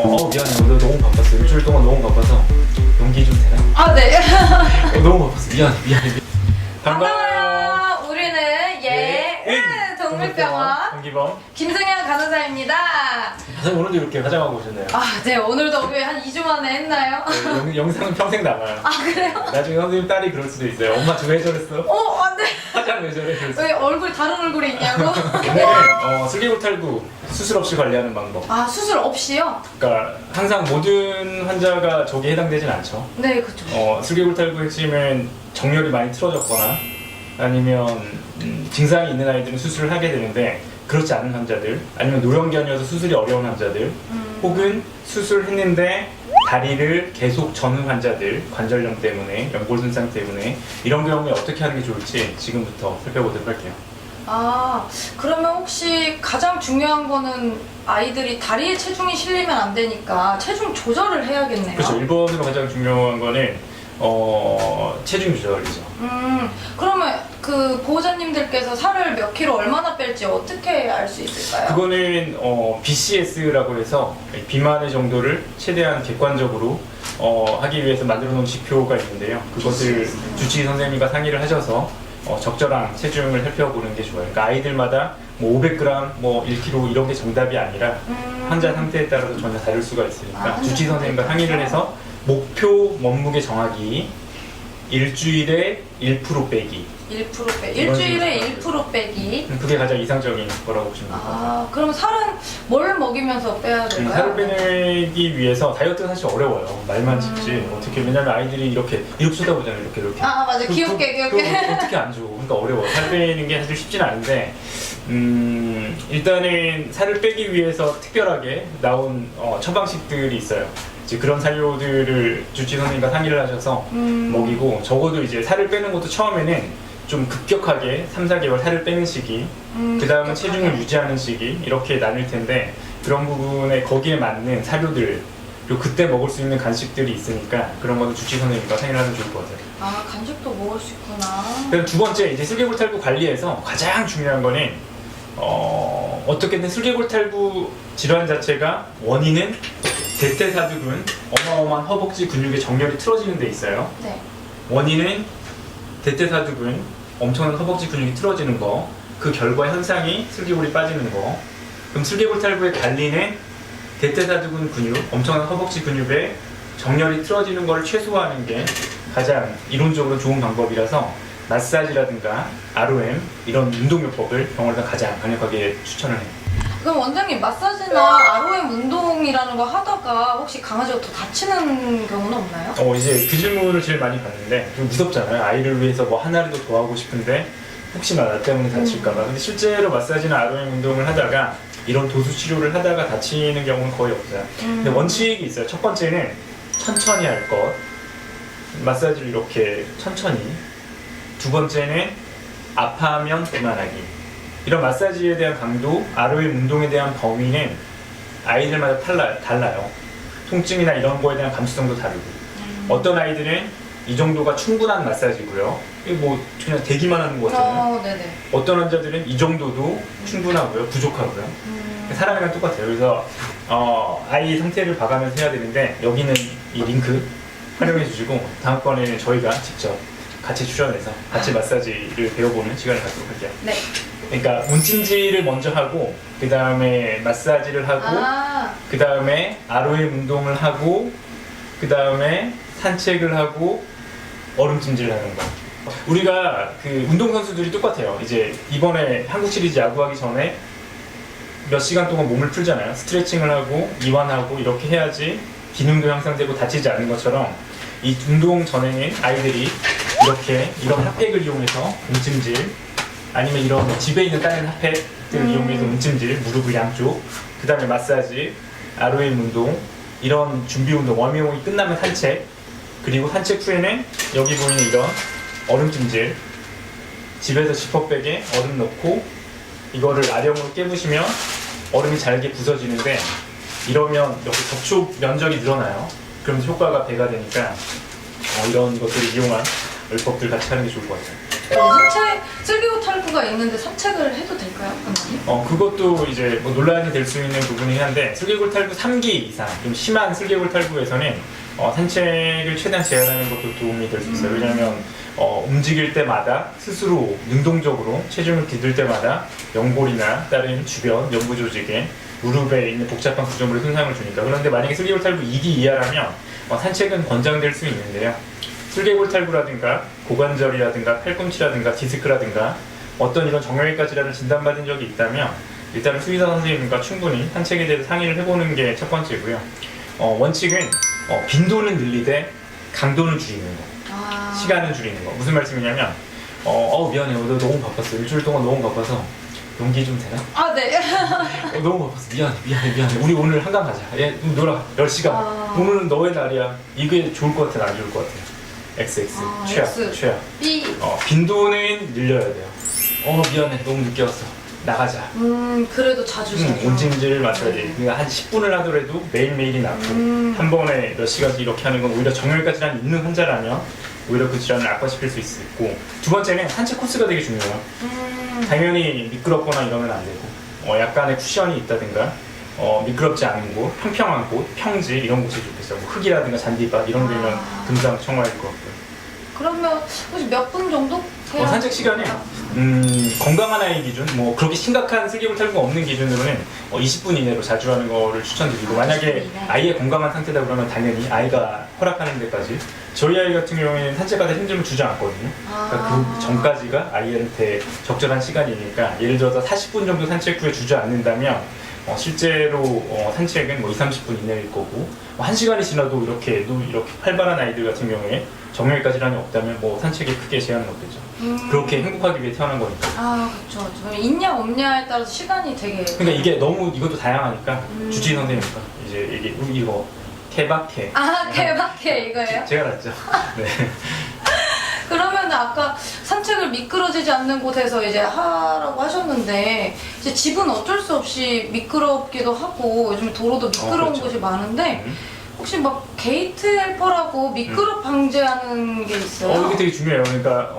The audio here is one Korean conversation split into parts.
미안해. 오늘 너무 바빴어. 일주일 동안 너무 바빠서 연기 좀 되나? 아, 네. 너무 바빴어. 미안해. 반가워요. 우리는 동물병원 정기범. 김승현 간호사입니다. 선생님 오늘도 이렇게 화장하고 오셨네요. 아, 네. 오늘도 우리 한 2주 만에 했나요? 네, 영상은 평생 남아요. 아, 그래요? 나중에 선생님 딸이 그럴 수도 있어요. 엄마 저 왜 저랬어? 안 돼. 화장 왜 저래? 그럴 수 왜 얼굴, 다른 얼굴이 있냐고? 오늘은 슬개골탈구 수술 없이 관리하는 방법. 아, 수술 없이요? 그러니까 항상 모든 환자가 저기에 해당되진 않죠. 네, 그쵸. 슬개골탈구 핵심은 정렬이 많이 틀어졌거나 아니면 증상이 있는 아이들은 수술을 하게 되는데 그렇지 않은 환자들, 아니면 노령견이어서 수술이 어려운 환자들, 혹은 수술했는데 다리를 계속 저는 환자들, 관절염 때문에, 연골 손상 때문에 이런 경우에 어떻게 하는 게 좋을지 지금부터 살펴보도록 할게요. 아, 그러면 혹시 가장 중요한 거는 아이들이 다리에 체중이 실리면 안 되니까 체중 조절을 해야겠네요. 그렇죠. 1번으로 가장 중요한 거는 체중 조절이죠. 그러면 그 보호자님들께서 살을 몇 킬로 얼마나 뺄지 어떻게 알 수 있을까요? 그거는 BCS라고 해서 비만의 정도를 최대한 객관적으로 하기 위해서 만들어 놓은 지표가 있는데요. 그것을 주치의 선생님과 상의를 하셔서 적절한 체중을 살펴보는 게 좋아요. 그러니까 아이들마다 뭐 500g, 뭐 1kg 이런 게 정답이 아니라 환자 상태에 따라서 전혀 다를 수가 있으니까 주치의 선생님과 상의를 해서 목표 몸무게 정하기, 일주일에 1% 빼기. 1% 빼기. 일주일에 1% 빼기. 그게 가장 이상적인 거라고 보시면 됩니다. 아, 그럼 살은 뭘 먹이면서 빼야 될까요? 살을 빼내기 위해서 다이어트가 사실 어려워요. 말만 쉽지. 어떻게, 왜냐면 아이들이 이렇게 쳐다보잖아요. 이렇게. 아, 맞아. 귀엽게. 그거 어떻게 안 줘. 그러니까 어려워. 살 빼는 게 사실 쉽진 않은데, 일단은 살을 빼기 위해서 특별하게 나온 처방식들이 있어요. 이제 그런 사료들을 주치 선생님과 상의를 하셔서 먹이고, 적어도 이제 살을 빼는 것도 처음에는 좀 급격하게 3-4개월 살을 빼는 시기, 그 다음은 체중을 유지하는 시기, 이렇게 나뉠 텐데, 그런 부분에 거기에 맞는 사료들, 그리고 그때 먹을 수 있는 간식들이 있으니까 그런 거는 주치 선생님과 상의를 하면 좋을 것 같아요. 아, 간식도 먹을 수 있구나. 그럼 두 번째, 이제 슬개골탈구 관리에서 가장 중요한 거는 어떻게든 슬개골탈구 질환 자체가 원인은 대퇴사두근, 어마어마한 허벅지 근육의 정렬이 틀어지는 데 있어요. 네. 원인은 대퇴사두근, 엄청난 허벅지 근육이 틀어지는 거, 그 결과 현상이 슬개골이 빠지는 거. 그럼 슬개골탈구의 관리는 대퇴사두근 근육, 엄청난 허벅지 근육의 정렬이 틀어지는 걸 최소화하는 게 가장 이론적으로 좋은 방법이라서 마사지라든가 ROM 이런 운동요법을 병원에서 가장 강력하게 추천을 해요. 그럼 원장님, 마사지나 ROM 운동이라는 거 하다가 혹시 강아지가 더 다치는 경우는 없나요? 이제 그 질문을 제일 많이 받는데 좀 무섭잖아요. 아이를 위해서 뭐 하나라도 더 하고 싶은데 혹시나 나 때문에 다칠까봐. 근데 실제로 마사지나 ROM 운동을 하다가 이런 도수 치료를 하다가 다치는 경우는 거의 없어요. 근데 원칙이 있어요. 첫 번째는 천천히 할 것. 마사지를 이렇게 천천히. 두 번째는 아파하면 그만하기. 이런 마사지에 대한 강도, ROM 운동에 대한 범위는 아이들마다 달라요. 통증이나 이런 거에 대한 감수성도 다르고. 어떤 아이들은 이 정도가 충분한 마사지고요. 이거 뭐 그냥 대기만 하는 거잖아요. 네네. 어떤 환자들은 이 정도도 충분하고요, 부족하고요. 사람이랑 똑같아요. 그래서 아이 상태를 봐가면서 해야 되는데 여기는 이 링크 활용해 주시고 다음번에는 저희가 직접 같이 출연해서 같이 마사지를 배워보는 시간을 갖도록 할게요. 네. 그러니까 문찜질을 먼저 하고 그 다음에 마사지를 하고 그 다음에 ROM 운동을 하고 그 다음에 산책을 하고 얼음찜질을 하는 거. 우리가 그 운동선수들이 똑같아요. 이제 이번에 한국 시리즈 야구하기 전에 몇 시간 동안 몸을 풀잖아요. 스트레칭을 하고 이완하고 이렇게 해야지 기능도 향상되고 다치지 않는 것처럼 이 운동 전에는 아이들이 이렇게 이런 핫팩을 이용해서 움찜질, 아니면 이런 집에 있는 다른 핫팩들을 이용해서 움찜질, 무릎을 양쪽, 그 다음에 마사지, ROM 운동, 이런 준비 운동, 워밍업이 끝나면 산책, 그리고 산책 후에는 여기 보이는 이런 얼음찜질, 집에서 지퍼백에 얼음 넣고 이거를 아령으로 깨부시면 얼음이 잘게 부서지는데, 이러면 여기 접촉 면적이 늘어나요. 그러면서 효과가 배가 되니까 이런 것들을 이용한 요법들 같이 하는 게 좋을 것 같아요. 산책, 슬기구 탈구가 있는데 산책을 해도 될까요, 원장님? 그것도 이제 뭐 논란이 될 수 있는 부분이긴 한데 슬개골 탈구 3기 이상 좀 심한 슬개골 탈구에서는 산책을 최대한 제한하는 것도 도움이 될 수 있어요. 왜냐하면 움직일 때마다 스스로 능동적으로 체중을 기들 때마다 연골이나 다른 주변 연부 조직에 무릎에 있는 복잡한 구조물에 손상을 주니까. 그런데 만약에 슬개골 탈구 2기 이하라면 산책은 권장될 수 있는데요. 슬개골 탈구라든가 고관절이라든가 팔꿈치라든가 디스크라든가 어떤 이런 정형외과 질환을 진단받은 적이 있다면 일단은 수의사 선생님과 충분히 산책에 대해서 상의를 해보는 게 첫 번째고요. 원칙은 빈도는 늘리되 강도는 줄이는 거, 시간은 줄이는 거. 무슨 말씀이냐면 미안해, 너 너무 바빴어. 일주일 동안 너무 바빠서 용기 좀 되나? 아, 네. 너무 바빴어. 미안해. 우리 오늘 한강 가자. 놀아. 10시간. 오늘은 너의 날이야. 이게 좋을 것 같아, 안 좋을 것 같아? XX. 최악. B. 빈도는 늘려야 돼요. 미안해. 너무 늦게 왔어. 나가자. 그래도 자주. 온찜질을 맞춰야 돼. 그러니까 한 10분을 하더라도 매일매일이 낫고 한 번에 몇 시간씩 이렇게 하는 건 오히려 정형외과 질환이 있는 환자라면 오히려 그 질환을 악화시킬 수 있고, 두 번째는 산책 코스가 되게 중요해요. 당연히 미끄럽거나 이러면 안 되고 약간의 쿠션이 있다든가 미끄럽지 않은 곳, 평평한 곳, 평지 이런 곳이 좋겠어요. 뭐 흙이라든가 잔디밭 이런 데면 금상첨화일 것 같고요. 그러면 혹시 몇 분 정도? 산책 시간이 건강한 아이 기준, 뭐 그렇게 심각한 슬개골 탈구가 없는 기준으로는 20분 이내로 자주 하는 거를 추천드리고, 만약에 아이의 건강한 상태다 그러면 당연히 아이가 허락하는 데까지. 저희 아이 같은 경우에는 산책하다 힘듦을 주지 않거든요. 그러니까 그 전까지가 아이한테 적절한 시간이니까, 예를 들어서 40분 정도 산책 후에 주지 않는다면 실제로 산책은 뭐 20-30분 이내일 거고, 1시간이 지나도 이렇게 활발한 아이들 같은 경우에 정형외과 질환이 없다면 뭐 산책에 크게 제한은 없겠죠. 그렇게 행복하기 위해 태어난 거니까. 그렇죠. 있냐 없냐에 따라서 시간이 되게. 그러니까 이게 너무 이것도 다양하니까 주치의 선생님과 이제 이거 케바케. 케바케 이거예요? 제가 낫죠. 네. 그러면 아까 산책을 미끄러지지 않는 곳에서 이제 하라고 하셨는데, 이제 집은 어쩔 수 없이 미끄럽기도 하고 요즘 도로도 미끄러운 그렇죠. 곳이 많은데 혹시 막 게이트 헬퍼라고 미끄럽 방지하는 게 있어요? 이게 되게 중요해요. 그러니까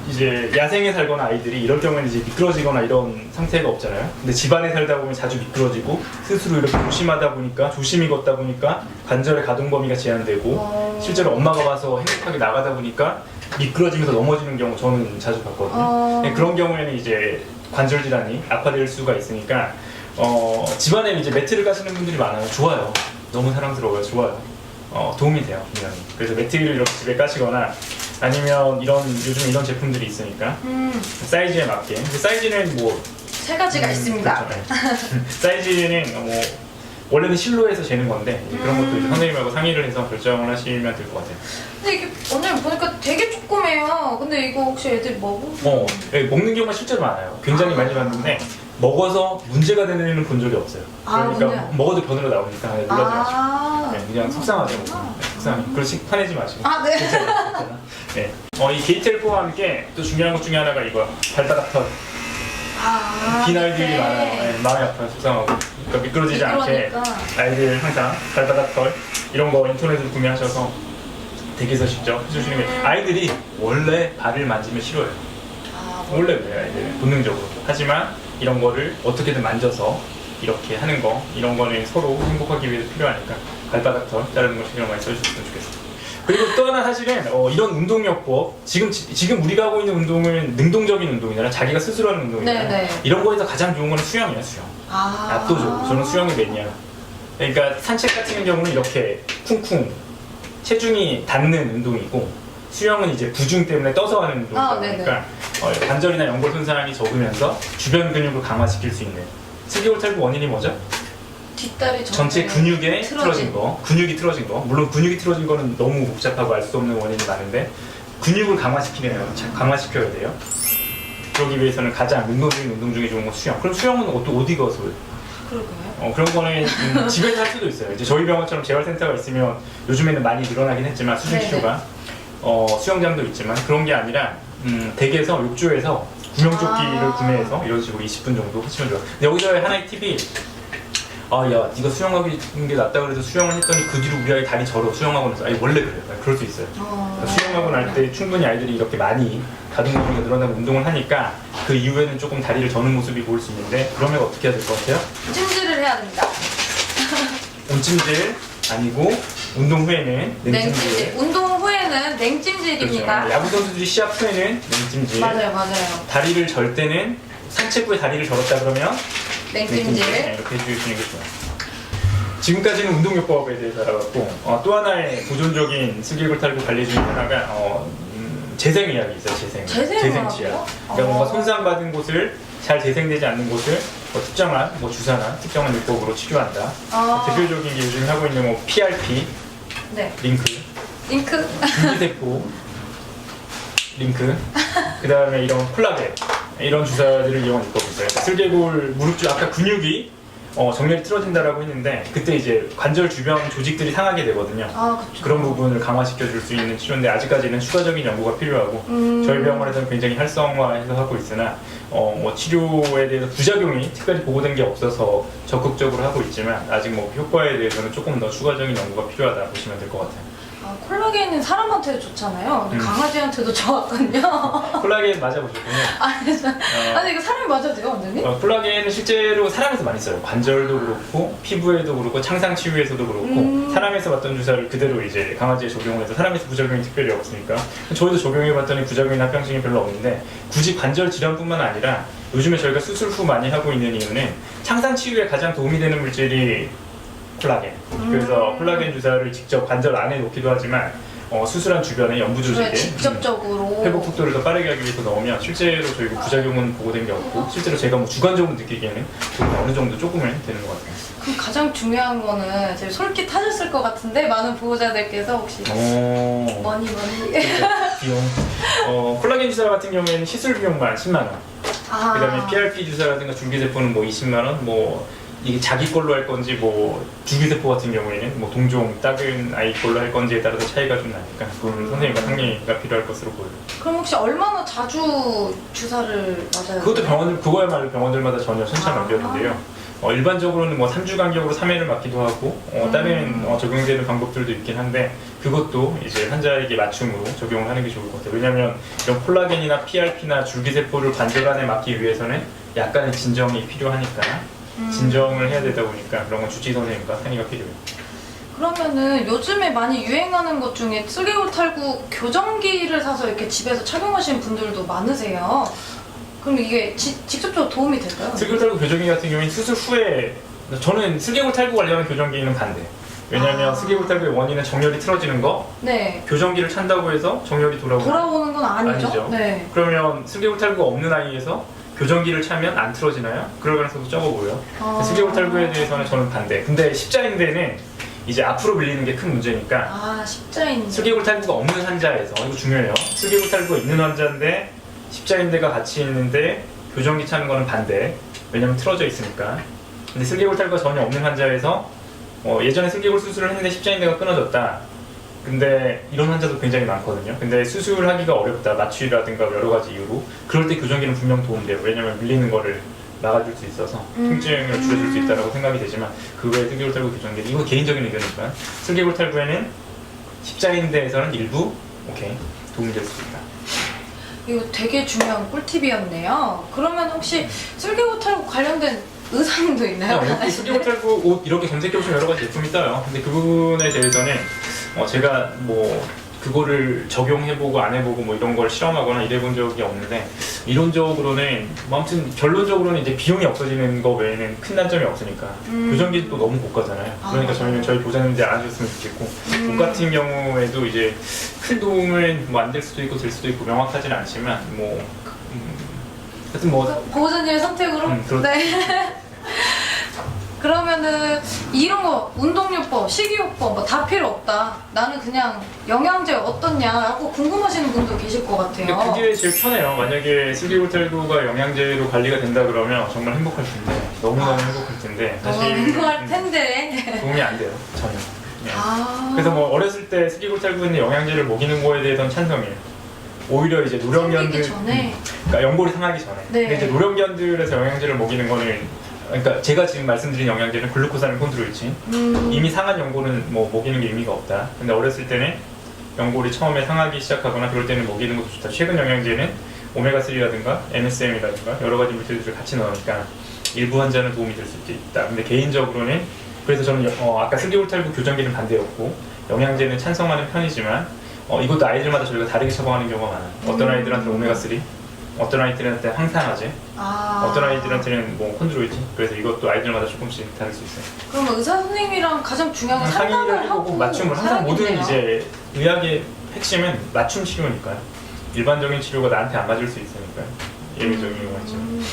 이제 야생에 살거나 아이들이 이럴 경우에는 이제 미끄러지거나 이런 상태가 없잖아요. 근데 집안에 살다 보면 자주 미끄러지고 스스로 이렇게 조심히 걷다 보니까 관절의 가동 범위가 제한되고 실제로 엄마가 와서 행복하게 나가다 보니까 미끄러지면서 넘어지는 경우 저는 자주 봤거든요. 그런 경우에는 이제 관절 질환이 악화될 수가 있으니까 집안에 이제 매트를 가시는 분들이 많아요. 좋아요. 너무 사랑스러워요. 좋아요. 도움이 돼요, 분명히. 그래서 매트를 이렇게 집에 까시거나 아니면 요즘 이런 제품들이 있으니까 사이즈에 맞게. 사이즈는 뭐 세 가지가 있습니다. 그렇죠. 네. 사이즈는 뭐 원래는 실로에서 재는 건데 이제 그런 것도 이제 선생님하고 상의를 해서 결정을 하시면 될 것 같아요. 근데 이게 오늘 보니까 되게 조그매요. 근데 이거 혹시 애들이 먹어? 먹는 경우가 실제로 많아요. 굉장히 많이 봤는데 먹어서 문제가 되는 애는 본 적이 없어요. 그러니까 먹어도 변으로 나오니까 놀라지 마시고. 네, 그냥 속상하죠. 속상해. 그렇지 화내지 마시고. 네. 괜찮아. 네. 이 게이트 헬퍼와 함께 또 중요한 것 중에 하나가 이거 발바닥 털. 비날들이 많아요. 네, 마음이 아파요. 속상하고. 그러니까 미끄러지지 않게 아이들 항상 발바닥 털 이런 거 인터넷으로 구매하셔서 댁에서 직접 해주시는 게, 아이들이 원래 발을 만지면 싫어요. 원래 그래요, 아이들 본능적으로. 하지만 이런 거를 어떻게든 만져서 이렇게 하는 거, 이런 거는 서로 행복하기 위해서 필요하니까 발바닥 털 자르는 거 신경 많이 써주셨으면 좋겠어요. 그리고 또 하나 사실은 이런 운동요법, 지금 우리가 하고 있는 운동은 능동적인 운동이잖아요. 자기가 스스로 하는 운동이잖아요. 네네. 이런 거에서 가장 좋은 건 수영이에요, 수영. 압도적으로. 저는 수영이 매니아. 그러니까 산책 같은 경우는 이렇게 쿵쿵 체중이 닿는 운동이고, 수영은 이제 부중 때문에 떠서 하는 운동이다 보니까 관절이나 연골 손상이 적으면서 주변 근육을 강화시킬 수 있는. 슬개골 탈구 원인이 뭐죠? 뒷다리 전체 근육에 틀어진 거, 근육이 틀어진 거. 물론 근육이 틀어진 거는 너무 복잡하고 알 수 없는 원인이 많은데 근육을 강화시켜야 돼요. 그러기 위해서는 가장 능동적인 운동 중에 좋은 건 수영. 그럼 수영은 또 어디 가서 해요? 그러게요. 그런 거는 집에서 할 수도 있어요. 이제 저희 병원처럼 재활센터가 있으면 요즘에는 많이 늘어나긴 했지만 수중 시조가 수영장도 있지만 그런 게 아니라 댁에서 욕조에서 구명조끼를 구매해서 이런 식으로 20분 정도 하시면 좋아요. 근데 여기서 하나의 팁이 아, 야, 네가 수영하기 게 낫다 그래서 수영을 했더니 그 뒤로 우리 아이 다리 저려 수영하고 나서 아니 원래 그래요. 그럴 수 있어요. 그러니까 수영하고 날 때 충분히 아이들이 이렇게 많이 가동 범위가 늘어나고 운동을 하니까 그 이후에는 조금 다리를 저는 모습이 보일 수 있는데 그러면 어떻게 해야 될 것 같아요? 찜질을 해야 됩니다. 온찜질 아니고 운동 후에는 냉찜질. 운동 후에는 냉찜질입니다. 그렇죠. 야구 선수들이 시합 후에는 냉찜질. 맞아요. 다리를 절 때는 산책 후에 다리를 절었다 그러면 냉찜질. 네, 이렇게 해주시는 게 좋아요. 지금까지는 운동요법에 대해서 알아봤고 또 하나의 보존적인 슬개골탈구 관리 중에 하나가 재생 의학이 있어요. 재생 치약. 그러니까 뭔가 손상받은 곳을 잘 재생되지 않는 곳을 특정한 주사나 특정한 요법으로 치료한다. 대표적인 게 요즘 하고 있는 PRP, 네. 링크, 줄기세포, 링크, 그 다음에 이런 콜라겐 이런 주사들을 이용한 요법이 있어요. 슬개골 무릎 아까 근육이 정렬이 틀어진다라고 했는데 그때 이제 관절 주변 조직들이 상하게 되거든요. 그쵸. 그런 부분을 강화시켜 줄 수 있는 치료인데 아직까지는 추가적인 연구가 필요하고 저희 병원에서는 굉장히 활성화해서 하고 있으나 치료에 대해서 부작용이 특별히 보고된 게 없어서 적극적으로 하고 있지만 아직 효과에 대해서는 조금 더 추가적인 연구가 필요하다 보시면 될 것 같아요. 콜라겐은 사람한테도 좋잖아요. 근데 강아지한테도 좋았거든요. 콜라겐 맞아보셨군요. 아니 이거 사람이 맞아도 돼요, 원장님? 콜라겐은 실제로 사람에서 많이 써요. 관절도 그렇고 피부에도 그렇고 창상 치유에서도 그렇고 사람에서 맞던 주사를 그대로 이제 강아지에 적용을 해서 사람에서 부작용이 특별히 없으니까 저희도 적용해봤더니 부작용이나 합병증이 별로 없는데 굳이 관절 질환뿐만 아니라 요즘에 저희가 수술 후 많이 하고 있는 이유는 창상 치유에 가장 도움이 되는 물질이 콜라겐. 그래서 콜라겐 주사를 직접 관절 안에 놓기도 하지만 수술한 주변에 연부 조직에 직접적으로 회복 속도를 더 빠르게 하기 위해서 넣으면 실제로 저희가 부작용은 보고된 게 없고 실제로 제가 주관적으로 느끼기에는 어느 정도 조금은 되는 것 같아요. 그럼 가장 중요한 거는 제가 솔깃하셨을 것 같은데 많은 보호자들께서 혹시 머니 비용 콜라겐 주사 같은 경우에는 시술 비용만 10만 원. 그다음에 PRP 주사라든가 줄기세포는 20만 원. 이게 자기 걸로 할 건지 줄기세포 같은 경우에는 동종 작은 아이 걸로 할 건지에 따라서 차이가 좀 나니까 그건 선생님과 상의가 필요할 것으로 보여요. 그럼 혹시 얼마나 자주 주사를 맞아요? 그것도 그거야말로 병원들마다 전혀 천차만별인데요. 일반적으로는 3주 간격으로 3회를 맞기도 하고 다른 적용되는 방법들도 있긴 한데 그것도 이제 환자에게 맞춤으로 적용을 하는 게 좋을 것 같아요. 왜냐하면 이런 콜라겐이나 PRP나 줄기세포를 관절 안에 맞기 위해서는 약간의 진정이 필요하니까 진정을 해야 되다 보니까 그런 건 주治의 선생님과 상의가 필요해요. 그러면은 요즘에 많이 유행하는 것 중에 슬개골 탈구 교정기를 사서 이렇게 집에서 착용하시는 분들도 많으세요. 그럼 이게 직접적으로 도움이 될까요? 슬개골 탈구 교정기 같은 경우는 수술 후에 저는 슬개골 탈구 관련한 교정기는 반대. 왜냐하면 슬개골 탈구의 원인은 정렬이 틀어지는 거. 네. 교정기를 찬다고 해서 정렬이 돌아오는 건 아니죠. 네. 그러면 슬개골 탈구가 없는 아이에서 교정기를 차면 안 틀어지나요? 그럴 가능성도 적어 보여요. 슬개골 탈구에 대해서는 저는 반대. 근데 십자인대는 이제 앞으로 밀리는 게 큰 문제니까. 십자인대. 슬개골 탈구가 없는 환자에서 이거 중요해요. 슬개골 탈구가 있는 환자인데 십자인대가 같이 있는데 교정기 차는 거는 반대. 왜냐면 틀어져 있으니까. 근데 슬개골 탈구가 전혀 없는 환자에서 예전에 슬개골 수술을 했는데 십자인대가 끊어졌다. 근데 이런 환자도 굉장히 많거든요. 근데 수술하기가 어렵다, 마취라든가 여러 가지 이유로 그럴 때 교정기는 분명 도움돼요. 왜냐면 밀리는 거를 막아줄 수 있어서 통증을 줄여줄 수 있다고 생각이 되지만 그 외에 슬개골 탈구 교정기 이건 개인적인 의견이지만 슬개골 탈구에는 십자인대에서는 일부 도움이 될 수 있다. 이거 되게 중요한 꿀팁이었네요. 그러면 혹시 슬개골 탈구 관련된 의상도 있나요? 슬개골 탈구 옷 이렇게 검색해보시면 여러 가지 제품이 떠요. 근데 그 부분에 대해서는 제가 그거를 적용해보고 안 해보고 이런 걸 실험하거나 이래본 적이 없는데 이론적으로는 아무튼 결론적으로는 이제 비용이 없어지는 거 외에는 큰 단점이 없으니까 교정기도 또 너무 고가잖아요. 그러니까 저희는 저희 보장님들 안 하셨으면 좋겠고 옷 같은 경우에도 이제 큰 도움은 안 될 수도 있고 될 수도 있고 명확하지는 않지만 하여튼 보호자님의 선택으로? 네. 그러면은 이런 거 운동요법, 식이요법 다 필요 없다. 나는 그냥 영양제 어떻냐 하고 궁금하시는 분도 계실 것 같아요. 근데 그게 제일 편해요. 만약에 슬개골 탈구가 영양제로 관리가 된다 그러면 정말 행복할 텐데 너무너무 행복할 텐데 사실 행복할 텐데 도움이 안 돼요. 전혀. 그래서 어렸을 때 슬개골 탈구인데 영양제를 먹이는 거에 대해서는 찬성이에요. 오히려 이제 노령견들 전에 그러니까 연골이 상하기 전에 네. 근데 이제 노령견들에서 영양제를 먹이는 거는 그러니까 제가 지금 말씀드린 영양제는 글루코사민 콘드로이친. 이미 상한 연골은 뭐 먹이는 게 의미가 없다. 근데 어렸을 때는 연골이 처음에 상하기 시작하거나 그럴 때는 먹이는 것도 좋다. 최근 영양제는 오메가3라든가 MSM이라든가 여러 가지 물질들을 같이 넣으니까 일부 환자는 도움이 될 수 있다. 근데 개인적으로는 그래서 저는 아까 슬기골탈구 교정기는 반대였고 영양제는 찬성하는 편이지만 이것도 아이들마다 저희가 다르게 처방하는 경우가 많아요. 어떤 아이들한테는 오메가3, 어떤 아이들한테 항산화제, 어떤 아이들한테는 뭐 콘드로이친. 그래서 이것도 아이들마다 조금씩 다를 수 있어요. 그럼 의사 선생님이랑 가장 중요한 건 상의를 상담을 하고 해보고 맞춤을 항상 모든 살아야겠네요. 이제 의학의 핵심은 맞춤 치료니까요. 일반적인 치료가 나한테 안 맞을 수 있으니까요. 예외적인 경우가 있지만.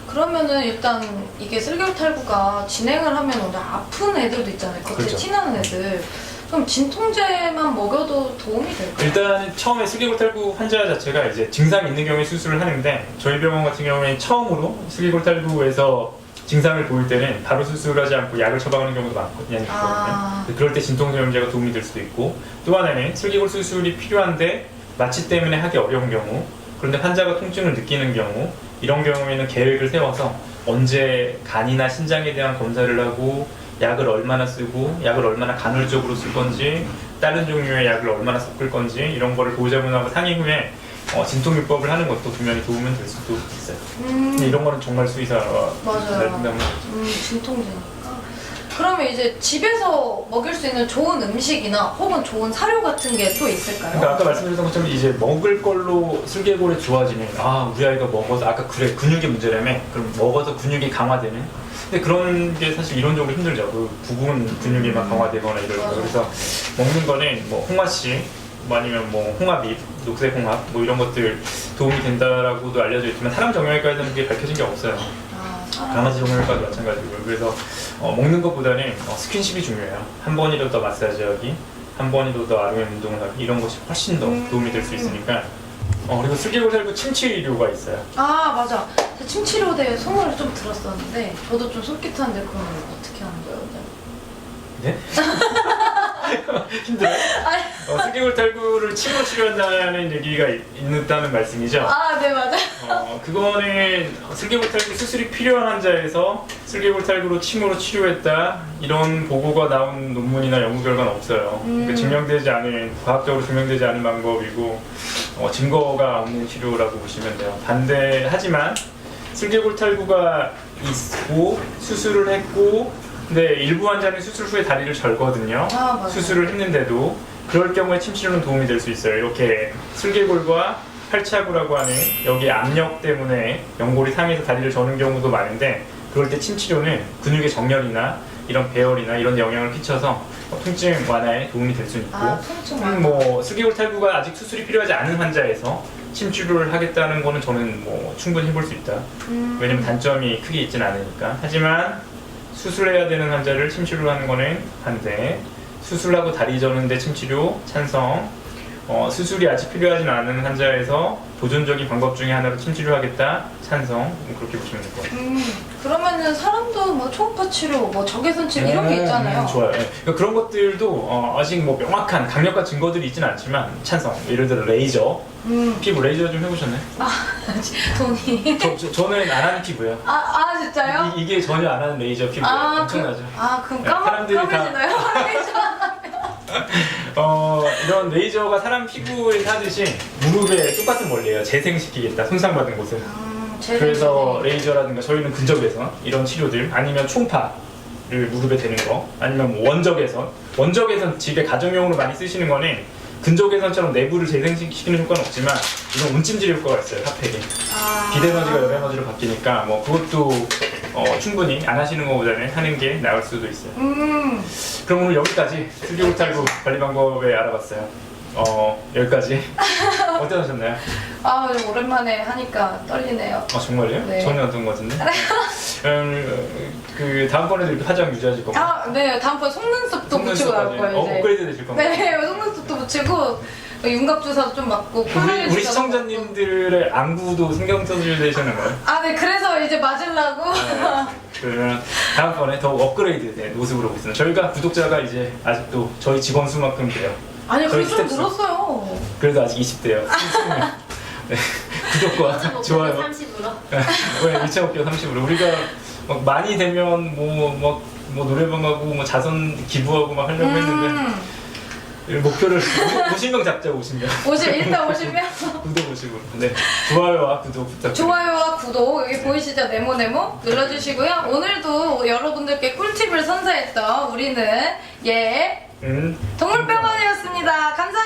그러면은 일단 이게 슬개골탈구가 진행을 하면 오늘 아픈 애들도 있잖아요. 겉에 그렇죠. 티나는 애들. 그럼 진통제만 먹여도 도움이 될까요? 일단 처음에 슬개골탈구 환자 자체가 이제 증상이 있는 경우에 수술을 하는데 저희 병원 같은 경우에 처음으로 슬개골탈구에서 증상을 보일 때는 바로 수술하지 않고 약을 처방하는 경우도 많거든요. 그럴 때 진통제염제가 도움이 될 수도 있고 또 하나는 슬개골 수술이 필요한데 마취 때문에 하기 어려운 경우 그런데 환자가 통증을 느끼는 경우 이런 경우에는 계획을 세워서 언제 간이나 신장에 대한 검사를 하고 약을 얼마나 쓰고 약을 얼마나 간헐적으로 쓸 건지 다른 종류의 약을 얼마나 섞을 건지 이런 거를 보호자분하고 상의 후에 진통요법을 하는 것도 분명히 도움은 될 수도 있어요. 근데 이런 거는 정말 수의사가 잘 판단을 하죠. 진통제니까. 그러면 이제 집에서 먹일 수 있는 좋은 음식이나 혹은 좋은 사료 같은 게 또 있을까요? 그러니까 아까 말씀드렸던 것처럼 이제 먹을 걸로 슬개골이 좋아지면 우리 아이가 먹어서 아까 그래 근육의 문제라며 그럼 먹어서 근육이 강화되는 근데 그런 게 사실 이론적으로 힘들죠. 그 부분 근육이 막 강화되거나 이러고 그래서 먹는 거는 뭐 홍화씨 뭐 아니면 뭐 홍합잎, 녹색 홍합 뭐 이런 것들 도움이 된다라고도 알려져 있지만 사람 정형외과에서는 그게 밝혀진 게 없어요. 강아지 정형외과도 마찬가지고요. 그래서 먹는 것보다는 스킨십이 중요해요. 한 번이라도 더 마사지하기, 한 번이라도 더 아르멘 운동을 하기 이런 것이 훨씬 더 도움이 될 수 있으니까 그리고 슬개골탈구 침치료가 있어요. 맞아. 침치료대에 소문을 좀 들었었는데 저도 좀 솔깃한데 그건 어떻게 하는 거예요? 네? 힘들어요? 슬개골탈구를 침으로 치료한다는 얘기가 있다는 말씀이죠? 네 맞아요. 그거는 슬개골탈구 수술이 필요한 환자에서 슬개골탈구로 침으로 치료했다 이런 보고가 나온 논문이나 연구 결과는 없어요. 그러니까 증명되지 않은 과학적으로 증명되지 않은 방법이고 증거가 없는 치료라고 보시면 돼요. 하지만 슬개골탈구가 있고 수술을 했고 근데 일부 환자는 수술 후에 다리를 절거든요. 수술을 했는데도 그럴 경우에 침치료는 도움이 될 수 있어요. 이렇게 슬개골과 팔차구라고 하는 여기 압력 때문에 연골이 상해서 다리를 저는 경우도 많은데 그럴 때 침치료는 근육의 정렬이나 이런 배열이나 이런 데 영향을 끼쳐서 통증 완화에 도움이 될 수 있고 뭐 슬개골탈구가 아직 수술이 필요하지 않은 환자에서 침치료를 하겠다는 거는 저는 뭐 충분히 해볼 수 있다. 왜냐면 단점이 크게 있진 않으니까. 하지만 수술해야 되는 환자를 침치료를 하는 거는 반대. 수술하고 다리 저는데 침치료 찬성. 수술이 아직 필요하진 않은 환자에서 보존적인 방법 중에 하나로 침치료하겠다 찬성. 그렇게 보시면 될 것 같아요. 그러면은 사람도 뭐 초음파 치료, 뭐 적외선 치료 이런 게 있잖아요. 좋아요. 그러니까 그런 것들도 아직 뭐 명확한 강력한 증거들이 있지는 않지만 찬성. 예를 들어 레이저. 피부 레이저 좀 해보셨나요? 돈이. 저는 안 하는 피부예요. 진짜요? 이게 전혀 안 하는 레이저 피부예요. 엄청나죠. 그럼 사람들이 까매지나요? 이런 레이저가 사람 피부에 하듯이 무릎에 똑같은 원리예요. 재생시키겠다. 손상받은 곳을. 그래서 레이저라든가 저희는 근접외선 이런 치료들 아니면 초음파를 무릎에 대는 거 아니면 뭐 원적외선 집에 가정용으로 많이 쓰시는 거는 근적외선처럼 내부를 재생시키는 효과는 없지만 이런 온찜질 효과가 있어요. 핫팩이 비대에너지가 열에너지로 바뀌니까 뭐 그것도 충분히 안 하시는 것보다는 하는 게 나을 수도 있어요. 그럼 오늘 여기까지 슬개골탈구 관리 방법에 알아봤어요. 여기까지 어떠셨나요? 오랜만에 하니까 떨리네요. 정말요? 네. 전혀 어떤 것 같은데? 그 다음번에도 화장 유지하실 건가요? 네. 다음번에 속눈썹도 붙이고 나올 거예요. 이제. 업그레이드 되실 건가요? 네, 속눈썹도 붙이고 윤곽 주사도 좀 맞고 우리 시청자님들의 안구도 신경 써주셔야 되시는 거예요? 네. 그래서 이제 맞으려고. 그러면 다음번에 더욱 업그레이드된 모습으로 보겠습니다. 저희가 구독자가 이제 아직도 저희 직원 수만큼 돼요. 아니요, 저희 그좀 스태프 수. 늘었어요. 그래도 아직 20대요. 네. 구독과 좋아요. 30으로. 왜 1.5개 30으로 우리가 막 많이 되면 뭐 노래방 가고 뭐 자선 기부하고 막 하려고 했는데 목표를 50명 잡자. 50명. 일단 50명. 구독 50으로. 네. 좋아요와 구독 부탁드립니다. 좋아요와 구독 여기 보이시죠? 네모네모 눌러주시고요. 오늘도 여러분들께 꿀팁을 선사했던 우리는 동물병원이었습니다. 감사합니다.